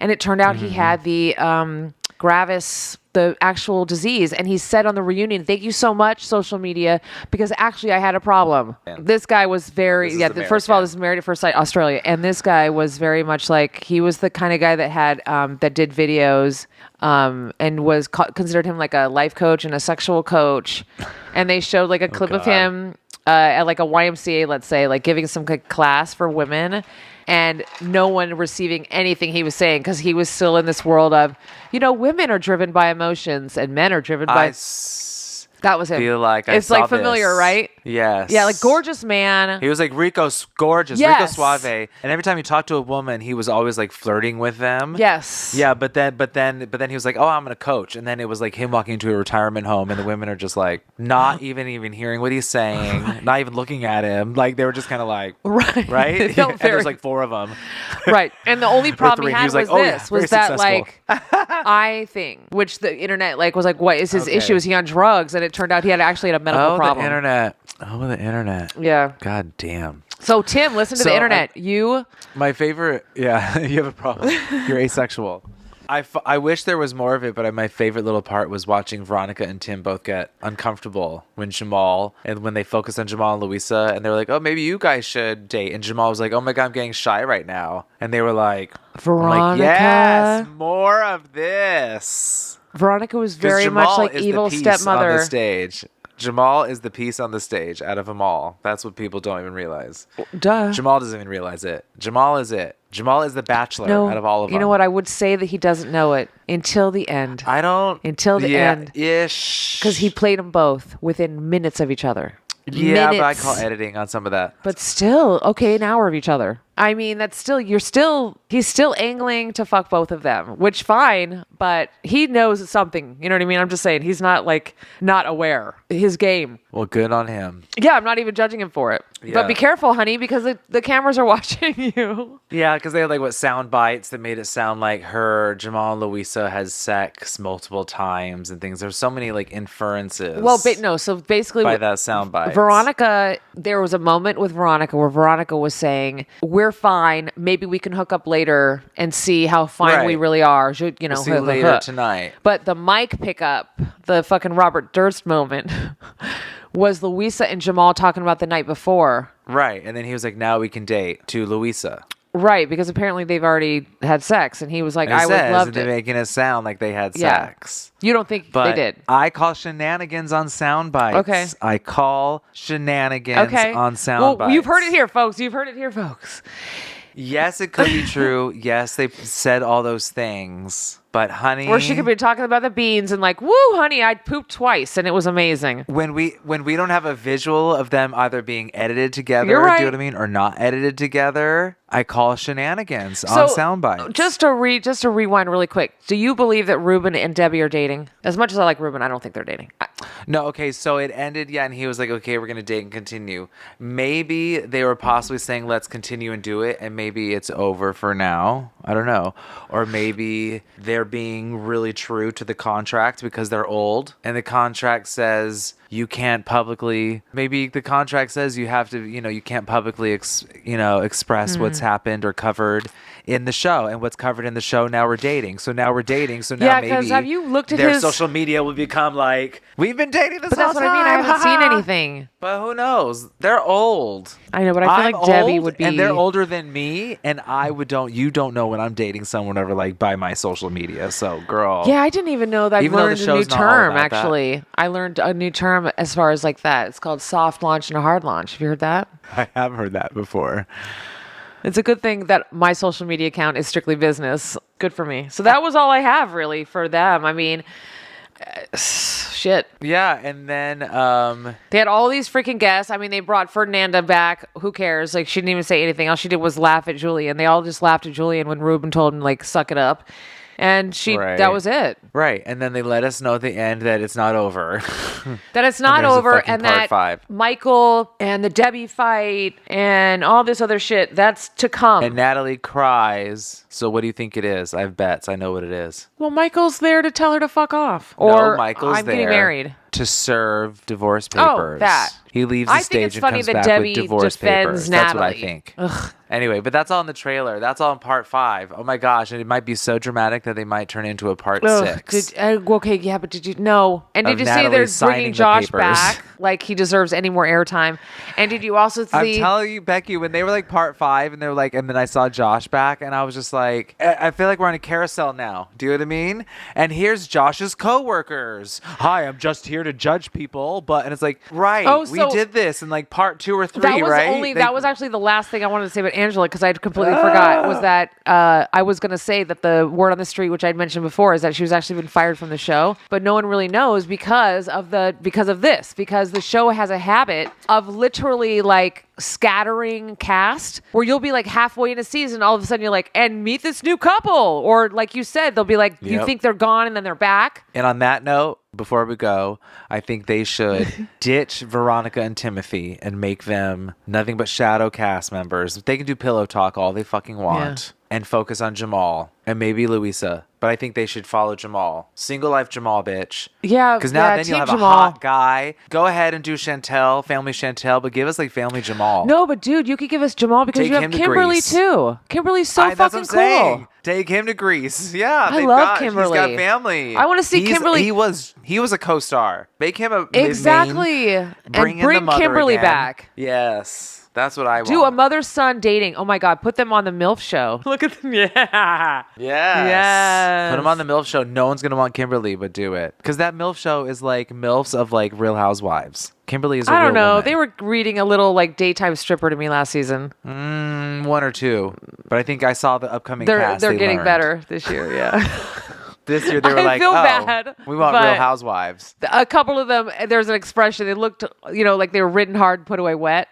S2: and it turned out he had the gravis, the actual disease. And he said on the reunion, "Thank you so much, social media, because actually I had a problem." Yeah. This guy was very, first of all, this is Married at First Sight Australia. And this guy was very much like, he was the kind of guy that had, that did videos, and was considered him like a life coach and a sexual coach. And they showed like a clip of him, at like a YMCA, let's say, like giving some class for women, and no one receiving anything he was saying because he was still in this world of, women are driven by emotions and men are driven by... That was him.
S1: Feel like
S2: it's like familiar, right?
S1: Yes.
S2: Yeah, like gorgeous man.
S1: He was like Rico's gorgeous, Rico Suave, and every time he talked to a woman, he was always like flirting with them.
S2: Yes.
S1: Yeah, but then he was like, "Oh, I'm gonna coach," and then it was like him walking into a retirement home, and the women are just like not even hearing what he's saying, not even looking at him. Like they were just kind of like, right. And there's like 4 of them.
S2: Right. And the only problem he had was
S1: like,
S2: was that like eye thing, which the internet like was like, what is his issue? Is he on drugs? And it turned out he actually had a medical problem.
S1: The internet.
S2: Yeah.
S1: God damn.
S2: So Tim, listen to the internet.
S1: My favorite. Yeah, you have a problem. You're asexual. I wish there was more of it, but my favorite little part was watching Veronica and Tim both get uncomfortable when they focused on Jamal and Louisa, and they were like, "Oh, maybe you guys should date." And Jamal was like, "Oh my God, I'm getting shy right now." And they were like,
S2: Veronica,
S1: yes, more of this.
S2: Veronica was very much like evil stepmother
S1: on the stage. Jamal is the piece on the stage out of them all. That's what people don't even realize.
S2: Duh.
S1: Jamal doesn't even realize it. Jamal is it. Jamal is the bachelor
S2: No,
S1: out of all of them.
S2: you know what? I would say that he doesn't know it until the end.
S1: I don't.
S2: Until the end.
S1: Ish.
S2: Because he played them both within minutes of each other.
S1: Yeah,
S2: minutes.
S1: but I call editing on some of that.
S2: But still, okay, an hour of each other. I mean, he's still angling to fuck both of them, which fine, but he knows something. You know what I mean? I'm just saying he's not like not aware. His game.
S1: Well, good on him.
S2: Yeah, I'm not even judging him for it.
S1: Yeah.
S2: But be careful, honey, because the cameras are watching you.
S1: Yeah, because they had like sound bites that made it sound like Jamal and Louisa has sex multiple times and things. There's so many like inferences.
S2: Well, so basically
S1: by that sound bite.
S2: Veronica, there was a moment with Veronica where Veronica was saying, "We're fine. Maybe we can hook up later and see how fine we really are." You know,
S1: we'll see later tonight.
S2: But the mic pickup, the fucking Robert Durst moment, was Louisa and Jamal talking about the night before.
S1: Right, and then he was like, "Now we can date," to Louisa.
S2: Right, because apparently they've already had sex, and he was like, "I would love
S1: to." Making it sound like they had sex.
S2: You don't think they did?
S1: I call shenanigans on sound bites.
S2: Okay.
S1: I call shenanigans on sound bites.
S2: Well, you've heard it here, folks.
S1: Yes, it could be true. Yes, they said all those things. But honey,
S2: or she could be talking about the beans and like, "Woo, honey, I pooped twice and it was amazing."
S1: When we don't have a visual of them either being edited together,
S2: You're right.
S1: do you know what I mean, or not edited together, I call shenanigans on sound bites.
S2: Just to rewind really quick. Do you believe that Ruben and Debbie are dating? As much as I like Ruben, I don't think they're dating.
S1: No, okay, so it ended, and he was like, "Okay, we're gonna date and continue." Maybe they were possibly saying, "Let's continue and do it," and maybe it's over for now. I don't know, or maybe they're being really true to the contract because they're old, and the contract says you can't publicly. Maybe the contract says you have to, you can't publicly, express what's happened or covered in the show, and what's covered in the show. Now we're dating, so now maybe
S2: have you looked at
S1: their social media will become like, we've been dating this
S2: But
S1: whole
S2: that's
S1: time.
S2: what I mean. I haven't seen anything.
S1: But who knows? They're old.
S2: I know, but I feel
S1: I'm
S2: like Debbie
S1: old,
S2: would be,
S1: and they're older than me, and you don't know when I'm dating someone ever like by my social media. So, girl.
S2: Yeah, I didn't even know that. I
S1: Even though the
S2: learned a new
S1: show's not all
S2: term.
S1: about that.
S2: Actually, I learned a new term as far as like that. It's called soft launch and a hard launch. Have you heard that?
S1: I have heard that before.
S2: It's a good thing that my social media account is strictly business. Good for me. So that was all I have really for them. I mean, shit.
S1: Yeah, and then
S2: They had all these freaking guests. I mean, they brought Ferdinanda back. Who cares? Like, she didn't even say anything. All she did was laugh at Julian. They all just laughed at Julian when Ruben told him, like, suck it up. And that was it.
S1: Right. And then they let us know at the end that it's not over.
S2: That it's not
S1: there's a
S2: over,
S1: fucking
S2: and
S1: part
S2: that
S1: 5.
S2: Michael and the Debbie fight and all this other shit, that's to come.
S1: And Natalie cries. So what do you think it is? I have bets. I know what it is.
S2: Well, Michael's there to tell her to fuck off.
S1: No,
S2: Or
S1: Michael's
S2: I'm
S1: there
S2: getting married.
S1: to serve divorce papers.
S2: Oh, that.
S1: He leaves
S2: I
S1: the
S2: think it's
S1: stage and
S2: funny
S1: comes
S2: that
S1: back
S2: Debbie
S1: with divorce
S2: defends
S1: papers. That's what I
S2: Natalie.
S1: think.
S2: Ugh.
S1: Anyway, but that's all in the trailer. That's all in part 5. Oh my gosh, and it might be so dramatic that they might turn into a part 6.
S2: Okay, yeah, but did you know? And did
S1: Of
S2: you see
S1: Natalie
S2: they're
S1: signing
S2: bringing
S1: the
S2: Josh
S1: papers.
S2: back like he deserves any more airtime? And did you also
S1: I'm
S2: see?
S1: telling you, Becky, when they were like part 5 and they were like, and then I saw Josh back and I was just like, I feel like we're on a carousel now. Do you know what I mean? And here's Josh's coworkers. Hi, I'm just here to judge people. And it's like, right, we did this in like part 2 or 3, right?
S2: That was actually the last thing I wanted to say about Angela because I completely forgot was that I was going to say that the word on the street, which I'd mentioned before, is that she was actually been fired from the show, but no one really knows because of the show has a habit of literally like scattering cast where you'll be like halfway in a season, all of a sudden you're like, and meet this new couple, or like you said, they'll be like, you think they're gone and then they're back.
S1: And on that note, before we go, I think they should ditch Veronica and Timothy and make them nothing but shadow cast members. They can do pillow talk all they fucking want and focus on Jamal and maybe Louisa. But I think they should follow Jamal. Single life Jamal, bitch.
S2: Yeah,
S1: because now then you'll have
S2: Jamal.
S1: a hot guy. Go ahead and do Chantel, family Chantel, but give us like family Jamal.
S2: No, but dude, you could give us Jamal because
S1: Take
S2: you have
S1: him to
S2: Kimberly
S1: Greece.
S2: too. Kimberly's so
S1: That's what
S2: fucking
S1: I'm
S2: cool.
S1: saying. Take him to Greece. Yeah,
S2: I love Kimberly.
S1: He's got family.
S2: I want to see Kimberly.
S1: He was a co-star. Make him a
S2: exactly,
S1: main,
S2: and bring
S1: the mother
S2: Kimberly
S1: again.
S2: back.
S1: Yes. That's what I want.
S2: Do a mother-son dating. Oh my God, put them on the MILF show. Look at them. Yeah.
S1: Yes. Put them on the MILF show. No one's going to want Kimberly, but do it. Because that MILF show is like MILFs of like Real Housewives. Kimberly is a real woman. I don't know.
S2: They were reading a little like daytime stripper to me last season.
S1: One or two. But I think I saw the upcoming cast.
S2: They're getting better this year, yeah.
S1: This year they were like,
S2: bad,
S1: we want Real Housewives.
S2: A couple of them, there's an expression. They looked, like they were written hard, put away wet.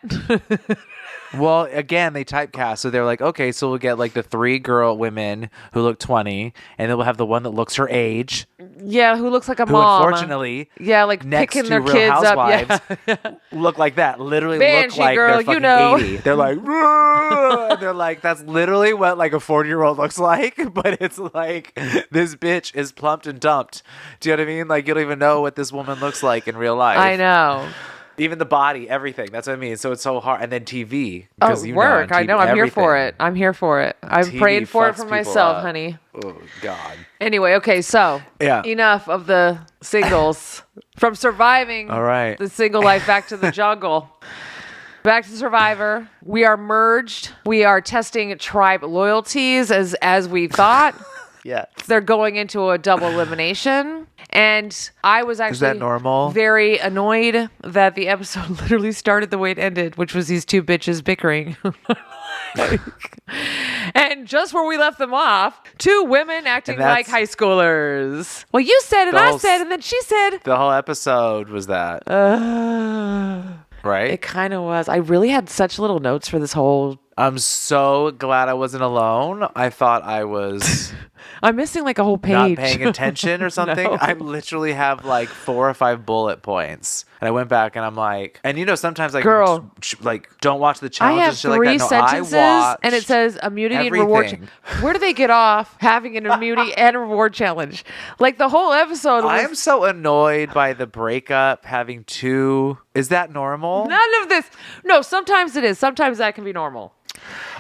S1: Well, again, they typecast. So they're like, okay, so we'll get like the 3 women who look 20, and then we'll have the one that looks her age.
S2: Yeah, who looks like a
S1: who
S2: mom.
S1: Unfortunately,
S2: yeah, like
S1: next
S2: picking
S1: to
S2: their
S1: Real
S2: kids
S1: Housewives,
S2: up. Yeah.
S1: Look like that. Literally
S2: Banshee
S1: look like
S2: girl,
S1: they're fucking 80. They're like, and they're like, that's literally what like a 40-year-old looks like. But it's like this bitch is plumped and dumped. Do you know what I mean? Like you don't even know what this woman looks like in real life.
S2: I know.
S1: Even the body, everything. That's what I mean. So it's so hard. And then TV.
S2: Work. I know. I'm here for it. I'm
S1: TV
S2: praying for it for
S1: fucks
S2: myself,
S1: people up.
S2: honey.
S1: Oh, God.
S2: Anyway, okay, so enough of the singles. From surviving the single life back to the jungle. Back to Survivor. We are merged. We are testing tribe loyalties as we thought.
S1: Yeah.
S2: They're going into a double elimination. And I was actually
S1: Is that normal?
S2: Very annoyed that the episode literally started the way it ended, which was these 2 bitches bickering. And just where we left them off, 2 women acting like high schoolers. Well, you said and I said, and then she said.
S1: The whole episode was that. Right?
S2: It kind of was. I really had such little notes for this whole.
S1: I'm so glad I wasn't alone. I thought I was
S2: I'm missing like a whole page.
S1: not paying attention or something.
S2: No.
S1: I literally have like 4 or 5 bullet points. And I went back and I'm like, and sometimes like,
S2: girl,
S1: like don't watch the
S2: I
S1: challenges.
S2: have 3
S1: like that.
S2: sentences
S1: I
S2: and it says immunity
S1: everything.
S2: and reward. Where do they get off having an immunity and reward challenge? Like the whole episode was.
S1: I am so annoyed by the breakup having 2. Is that normal?
S2: None of this. No, sometimes it is. Sometimes that can be normal.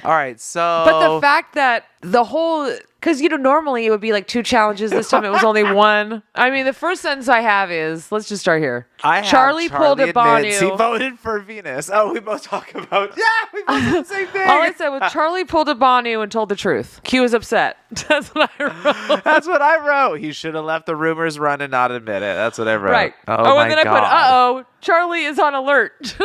S1: All right, so.
S2: But the fact that the whole. Because, normally it would be like 2 challenges. This time it was only 1. I mean, the first sentence I have is, let's just start here. Charlie pulled a
S1: admits he voted for Venus. Oh, we both talk about, we both did the same thing.
S2: All I said was Charlie pulled a Banu and told the truth. Q is upset. That's what I wrote.
S1: That's what I wrote. He should have let the rumors run and not admit it. That's what I wrote.
S2: Right.
S1: Oh
S2: and then I put, Charlie is on alert.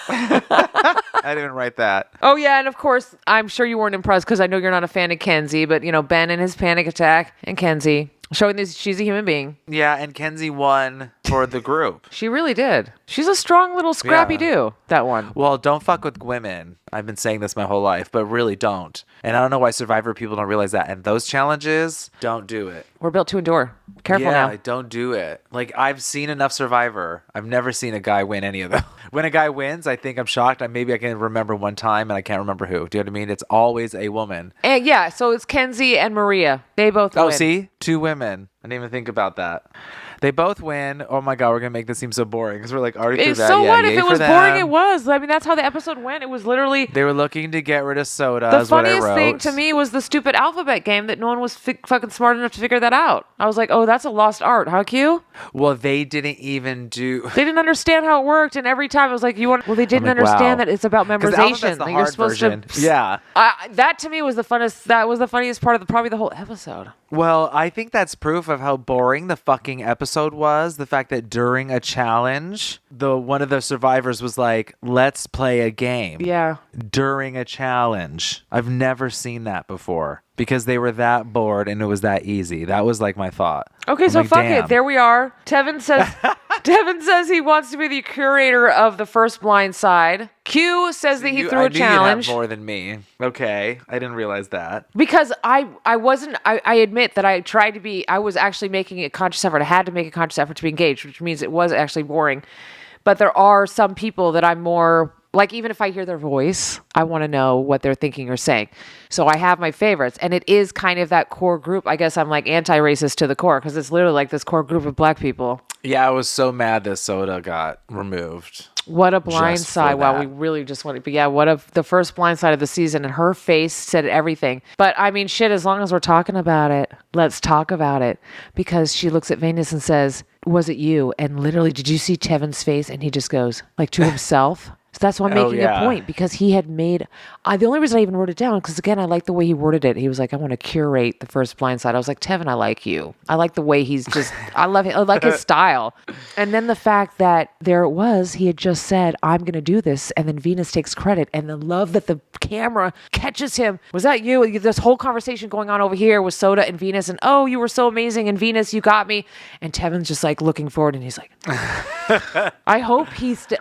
S1: I didn't even write that.
S2: Oh, yeah. And of course, I'm sure you weren't impressed because I know you're not a fan of Kenzie, but, Ben and his panic attack and Kenzie showing this she's a human being.
S1: Yeah. And Kenzie won for the group.
S2: She really did. She's a strong little scrappy do, that one.
S1: Well, don't fuck with women. I've been saying this my whole life, but really don't. And I don't know why Survivor people don't realize that. And those challenges, don't do it.
S2: We're built to endure. Careful now.
S1: Yeah, don't do it. Like, I've seen enough Survivor. I've never seen a guy win any of them. When a guy wins, I think I'm shocked. Maybe I can remember one time and I can't remember who. Do you know what I mean? It's always a woman.
S2: And yeah, so it's Kenzie and Maria. They both win.
S1: Oh, see? 2 women. I didn't even think about that. They both win. Oh my God, we're going to make this seem so boring because we're like already through that.
S2: So what?
S1: If
S2: it was boring, it was. I mean, that's how the episode went. It was literally.
S1: They were looking to get rid of soda.
S2: The funniest thing to me was the stupid alphabet game that no one was fucking smart enough to figure that out. I was like, oh, that's a lost art. How cute?
S1: Well, they didn't even do.
S2: They didn't understand how it worked. And every time I was like, you want. Well, they didn't understand that it's about memorization.
S1: The
S2: you're supposed
S1: version.
S2: to.
S1: Yeah.
S2: That to me was the funnest. That was the funniest part of probably the whole episode.
S1: Well, I think that's proof of how boring the fucking episode was. The fact that during a challenge, one of the survivors was like, let's play a game.
S2: Yeah.
S1: During a challenge. I've never seen that before because they were that bored and it was that easy. That was like my thought.
S2: Okay, so fuck it. There we are. Tevin says he wants to be the curator of the first blind side. Q says that he threw a challenge.
S1: You have more than me. Okay, I didn't realize that.
S2: Because I admit that I was actually making a conscious effort. I had to make a conscious effort to be engaged, which means it was actually boring. But there are some people that I'm more, like even if I hear their voice, I want to know what they're thinking or saying. So I have my favorites. And it is kind of that core group. I guess I'm like anti-racist to the core because it's literally like this core group of black people.
S1: Yeah, I was so mad that soda got removed.
S2: What a blind side. Wow, we really just want to. But yeah, the first blind side of the season, and her face said everything. But I mean, shit, as long as we're talking about it, let's talk about it. Because she looks at Venus and says, was it you? And literally, did you see Tevin's face? And he just goes, like to himself, So that's why I'm
S1: Oh,
S2: making
S1: yeah.
S2: a point, because he had made, the only reason I even wrote it down, because again, I like the way he worded it. He was like, I want to curate the first blind side. I was like, Tevin, I like you. I like the way he's just, I love him. I like his style. And then the fact that there it was, he had just said, I'm going to do this. And then Venus takes credit. And the love that the camera catches him. Was that you? This whole conversation going on over here with Soda and Venus. And oh, you were so amazing. And Venus, you got me. And Tevin's just like looking forward. And he's like, I hope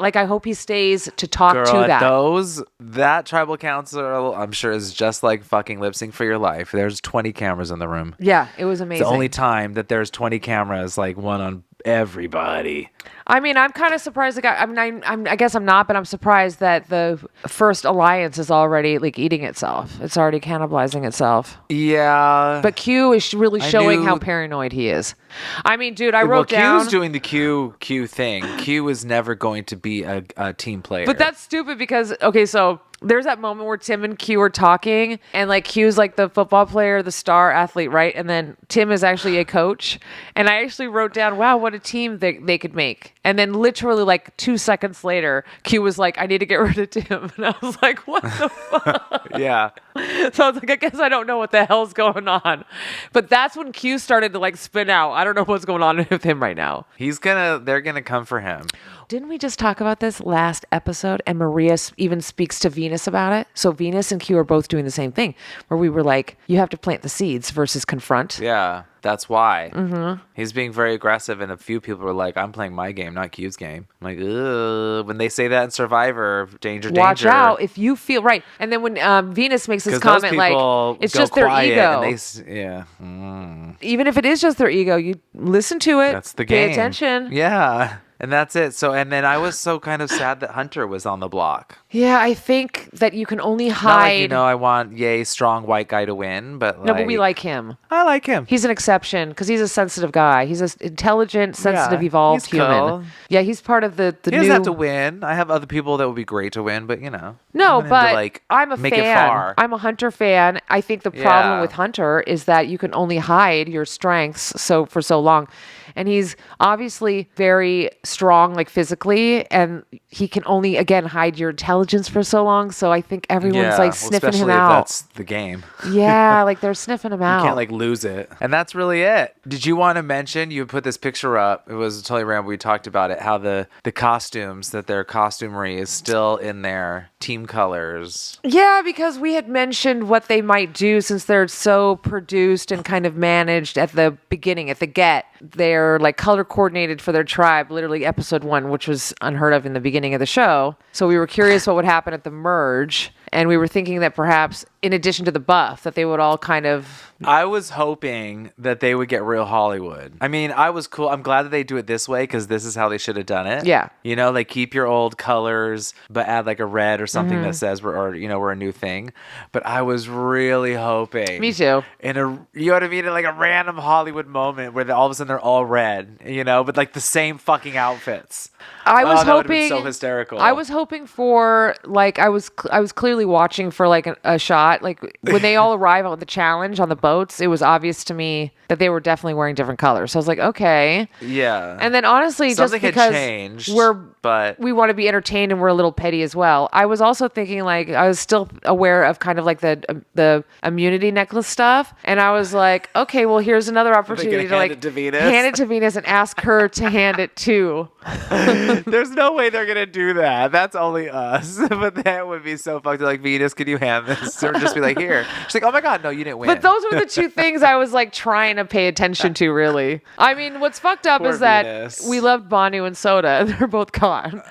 S2: I hope he stays to talk
S1: Girl,
S2: to that.
S1: that tribal council, I'm sure, is just like fucking lip sync for your life. There's 20 cameras in the room.
S2: Yeah, it was amazing.
S1: It's the only time that there's 20 cameras, like one on everybody.
S2: I mean, I'm kind of surprised. I guess I'm not, but I'm surprised that the first alliance is already like eating itself. It's already cannibalizing itself.
S1: Yeah.
S2: But Q is really showing how
S1: knew-
S2: paranoid he is. I mean, dude, I wrote down.
S1: Q's doing the Q thing. Q is never going to be a team player.
S2: But that's stupid because, okay, so there's that moment where Tim and Q are talking, and like Q's like the football player, the star athlete, right? And then Tim is actually a coach. And I actually wrote down, wow, what a team they could make. And then literally like 2 seconds later, Q was like, I need to get rid of Tim. And I was like, what the fuck?
S1: Yeah.
S2: So I was like, I guess I don't know what the hell's going on. But that's when Q started to like spin out. I don't know what's going on with him right now.
S1: They're gonna come for him.
S2: Didn't we just talk about this last episode? And Maria even speaks to Venus about it. So Venus and Q are both doing the same thing, where we were like, you have to plant the seeds versus confront.
S1: Yeah, that's why. Mm-hmm. He's being very aggressive, and a few people were like, I'm playing my game, not Q's game. I'm like, ugh. When they say that in Survivor, danger.
S2: Watch out if you feel right. And then when Venus makes this comment, like, it's just their ego. Even if it is just their ego, you listen to it.
S1: That's the
S2: Pay
S1: game.
S2: attention.
S1: Yeah. And that's it. So, and then I was so kind of sad that Hunter was on the block.
S2: Yeah, I think that you can only hide.
S1: Not like, I want strong white guy to win, but
S2: No, but we like him.
S1: I like him.
S2: He's an exception because he's a sensitive guy. He's an intelligent, sensitive, evolved
S1: he's
S2: human.
S1: cool.
S2: Yeah, he's part of the
S1: He
S2: new.
S1: doesn't have to win. I have other people that would be great to win, but
S2: No,
S1: I'm
S2: but
S1: into, like,
S2: I'm a
S1: make it
S2: fan.
S1: far.
S2: I'm a Hunter fan. I think the problem
S1: Yeah.
S2: with Hunter is that you can only hide your strengths for so long. And he's obviously very strong, like physically, and he can only, again, hide your intelligence for so long. So I think everyone's like sniffing him
S1: especially
S2: out.
S1: If that's the game.
S2: Yeah, like they're sniffing him out.
S1: You can't like lose it. And that's really it. Did you want to mention, you put this picture up, it was totally random, we talked about it, how the costumes, that their costumery is still in their team colors.
S2: Yeah, because we had mentioned what they might do since they're so produced and kind of managed at the beginning, at the get. They're like color coordinated for their tribe, literally episode 1, which was unheard of in the beginning of the show. So we were curious what would happen at the merge. And we were thinking that perhaps, in addition to the buff, that they would all kind of...
S1: I was hoping that they would get real Hollywood. I mean, I was cool. I'm glad that they do it this way because this is how they should have done it.
S2: Yeah.
S1: Like keep your old colors, but add like a red or something that says we're a new thing. But I was really hoping.
S2: Me too.
S1: You know what I mean? In like a random Hollywood moment where all of a sudden they're all red, but like the same fucking outfits.
S2: I was
S1: that would've been
S2: hoping
S1: so hysterical.
S2: I was hoping for like I was clearly watching for like a shot like when they all arrive on the challenge on the boats. It was obvious to me that they were definitely wearing different colors. So I was like, okay.
S1: Yeah.
S2: And then honestly,
S1: Something
S2: just because
S1: had changed,
S2: we want to be entertained and we're a little petty as well. I was also thinking like I was still aware of kind of like the immunity necklace stuff, and I was like, okay, well here's another opportunity to like hand it to Venus and ask her to hand it too.
S1: There's no way they're gonna do that. That's only us. But that would be so fucked. Like, Venus, could you hand this? Or just be like, here. She's like, oh my god, no, you didn't win.
S2: But those were the two things I was like trying to pay attention to, really. I mean, what's fucked up
S1: Poor
S2: is that
S1: Venus.
S2: we loved Banu and Soda, and they're both gone.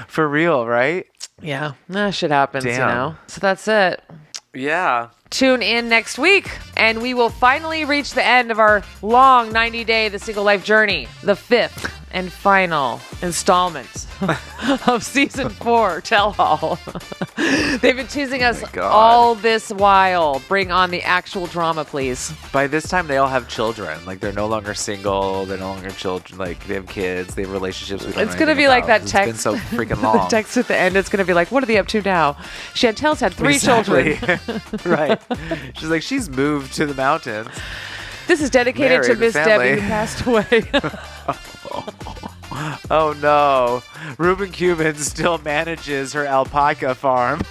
S1: For real, right?
S2: Yeah, that shit happens,
S1: Damn.
S2: So that's it.
S1: Yeah.
S2: Tune in next week, and we will finally reach the end of our long 90-day The Single Life journey, the 5th and final installment of season 4 Tell All. They've been teasing us all this while. Bring on the actual drama, please.
S1: By this time, they all have children. Like, they're no longer single. They're no longer children. Like, they have kids. They have relationships.
S2: It's going to be like that text.
S1: It's been so freaking long.
S2: The text at the end, it's going to be like, what are they up to now? Chantel's had 3 children.
S1: Right. She's like, she's moved to the mountains.
S2: This is dedicated to
S1: Married,
S2: Miss
S1: family.
S2: Debbie, who passed away.
S1: Oh no. Ruben Cuban still manages her alpaca farm.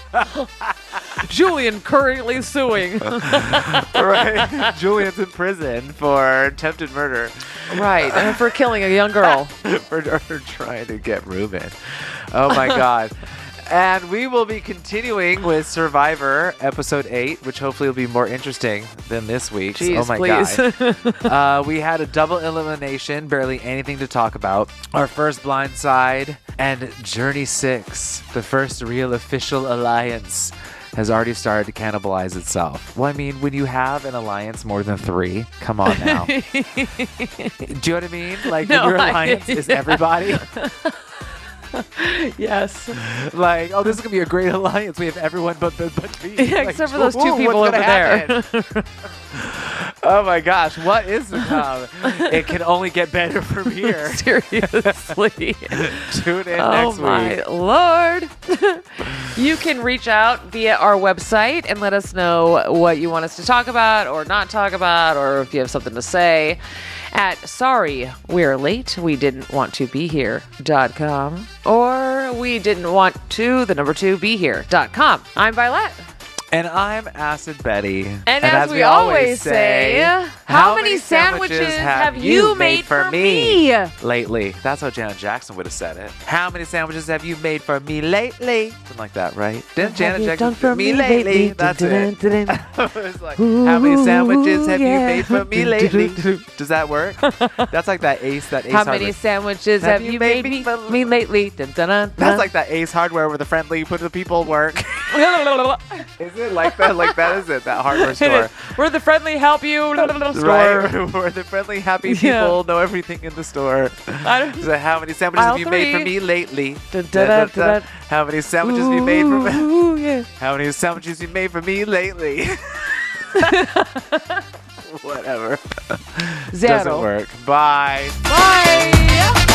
S2: Julian currently suing.
S1: Right. Julian's in prison for attempted murder.
S2: Right. And for killing a young girl.
S1: for trying to get Ruben. Oh my God. And we will be continuing with Survivor episode 8, which hopefully will be more interesting than this week's.
S2: Jeez,
S1: oh my
S2: please.
S1: God. We had a double elimination, barely anything to talk about. Our first blind side and Journey 6, the first real official alliance, has already started to cannibalize itself. Well, I mean, when you have an alliance more than 3, come on now. Do you know what I mean? Like,
S2: No,
S1: when your alliance is everybody.
S2: Yes.
S1: Like, oh, this is gonna be a great alliance. We have everyone but me.
S2: Yeah,
S1: Like,
S2: except for those 2
S1: whoa,
S2: people
S1: what's
S2: over
S1: gonna
S2: there.
S1: happen? Oh my gosh, what is to come? It can only get better from here.
S2: Seriously.
S1: Tune in
S2: Oh
S1: next
S2: my
S1: week.
S2: Lord. You can reach out via our website and let us know what you want us to talk about or not talk about, or if you have something to say at sorry we're late we didn't want to be here.com, or we didn't want to the number 2 be here.com. I'm Violet.
S1: And I'm Acid Betty.
S2: And as we always say, how many sandwiches have you made for me?
S1: Lately. That's how Janet Jackson would have said it. How many sandwiches have you made for me lately? Something like that, right? Didn't Janet Jackson for me lately? That's it. It's like, how many sandwiches have you made for me lately? Does that work? That's like that Ace
S2: How
S1: Hardware.
S2: many sandwiches have you made for me lately?
S1: That's like that Ace Hardware where the friendly put the people work. Is it like that? Like that is it? That hardware store.
S2: Where the friendly help you store.
S1: Right? Where the friendly, happy people know everything in the store. So how many sandwiches have you made for me lately? How many sandwiches have you made for me? How many sandwiches you made for me lately? Whatever.
S2: 0.
S1: Doesn't work. Bye.
S2: Bye.